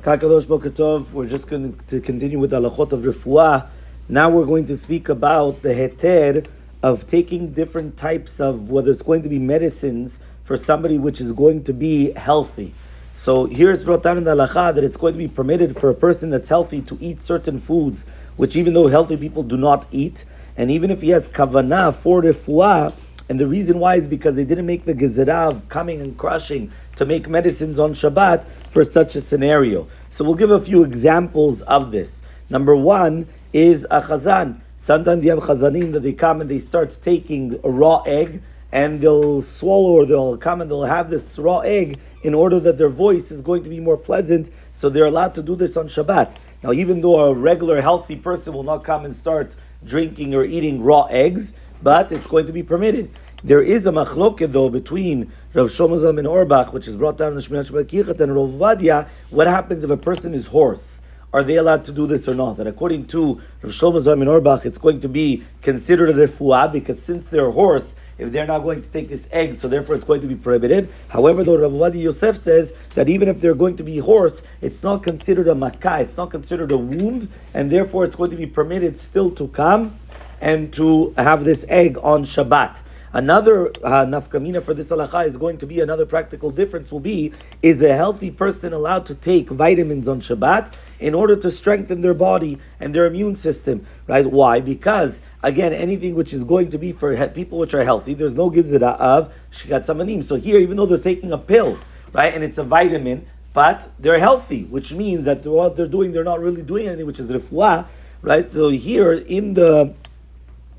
Kakadosh Boker Tov. We're just going to continue with the halachot of refuah. Now we're going to speak about the heter of taking different types of, whether it's going to be medicines for somebody which is going to be healthy. So here it's brought down in the halacha that it's going to be permitted for a person that's healthy to eat certain foods, which even though healthy people do not eat, and even if he has kavanah for refuah, and the reason why is because they didn't make the gezerah of coming and crushing to make medicines on Shabbat for such a scenario. So we'll give a few examples of this. Number one is a chazan. Sometimes you have chazanim that they come and they start taking a raw egg and they'll swallow, or they'll come and they'll have this raw egg in order that their voice is going to be more pleasant, so they're allowed to do this on Shabbat. Now, even though a regular healthy person will not come and start drinking or eating raw eggs, but it's going to be permitted. There is a machloket though between Rav Shlomo Zalman Auerbach, which is brought down in the Shmirat Shabbat Kichat, and Rav Ovadia. What happens if a person is hoarse? Are they allowed to do this or not? And according to Rav Shlomo Zalman Auerbach, it's going to be considered a refuah, because since they're hoarse, if they're not going to take this egg, so therefore it's going to be prohibited. However, though, Rav Ovadia Yosef says that even if they're going to be hoarse, it's not considered a makkah, it's not considered a wound, and therefore it's going to be permitted still to come and to have this egg on Shabbat. Another nafkamina for this halacha is going to be, another practical difference will be, is a healthy person allowed to take vitamins on Shabbat in order to strengthen their body and their immune system, right? Why? Because, again, anything which is going to be for people which are healthy, there's no gizra of shikat samanim. So here, even though they're taking a pill, right, and it's a vitamin, but they're healthy, which means that what they're doing, they're not really doing anything, which is refuah, right? So here, in the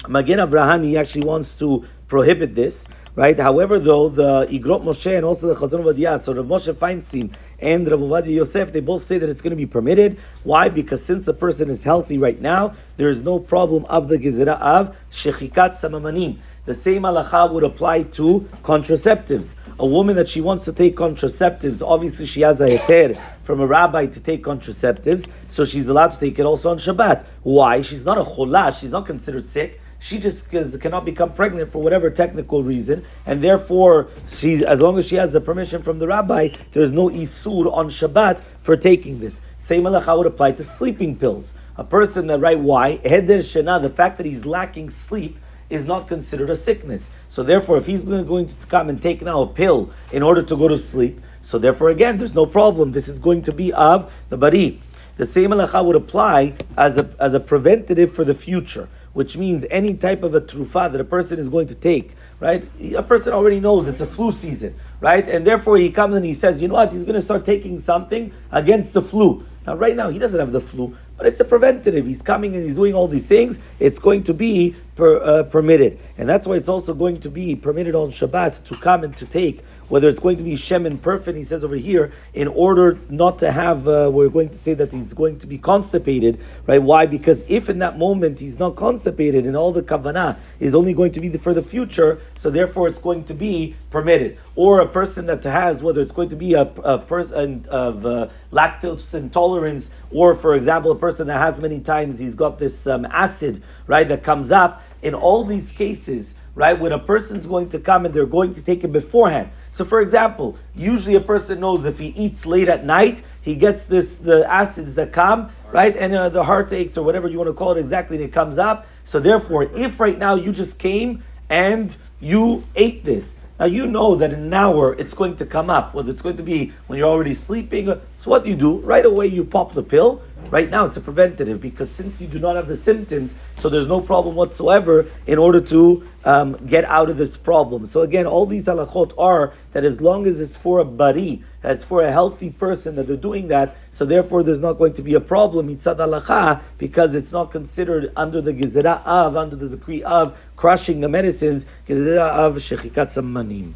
Magen Avraham, he actually wants to prohibit this, right? However, though, the Igrot Moshe and also the Chazon Ovadia, so Rav Moshe Feinstein and Rav Ovadia Yosef, they both say that it's going to be permitted. Why? Because since the person is healthy right now, there is no problem of the gezerah of shechikat samamanim. The same halacha would apply to contraceptives. A woman that she wants to take contraceptives, obviously she has a heter from a rabbi to take contraceptives, so she's allowed to take it also on Shabbat. Why? She's not a cholah, she's not considered sick. She just cannot become pregnant for whatever technical reason, and therefore, as long as she has the permission from the rabbi, there is no isur on Shabbat for taking this. Same halacha would apply to sleeping pills. A person that, right, why? Heder shena, the fact that he's lacking sleep is not considered a sickness. So therefore, if he's going to come and take now a pill in order to go to sleep, so therefore again, there's no problem. This is going to be of the bari. The same halacha would apply as a preventative for the future, which means any type of a trufa that a person is going to take, right? A person already knows it's a flu season, right? And therefore he comes and he says, you know what, he's going to start taking something against the flu. Now right now he doesn't have the flu, but it's a preventative. He's coming and he's doing all these things. It's going to be permitted. And that's why it's also going to be permitted on Shabbat to come and to take, whether it's going to be Shem and Perfect, he says over here, in order not to have, we're going to say that he's going to be constipated, right? Why? Because if in that moment he's not constipated and all the kavanah is only going to be for the future, so therefore it's going to be permitted. Or a person that has, whether it's going to be a person of lactose intolerance, or for example, a person that has many times, he's got this acid, right, that comes up. In all these cases, right, when a person's going to come and they're going to take it beforehand. So for example, usually a person knows if he eats late at night, he gets the acids that come, right, and the heartaches or whatever you want to call it exactly, and it comes up. So therefore, if right now you just came and you ate this, now you know that in an hour it's going to come up, whether it's going to be when you're already sleeping. So what do you do? Right away you pop the pill. Right now it's a preventative, because since you do not have the symptoms, so there's no problem whatsoever in order to get out of this problem. So again, all these halachot are that as long as it's for a bari, that's for a healthy person that they're doing that, so therefore there's not going to be a problem mitzad halacha, because it's not considered under the gezerah of, under the decree of crushing the medicines, gezerah of shechikat samanim.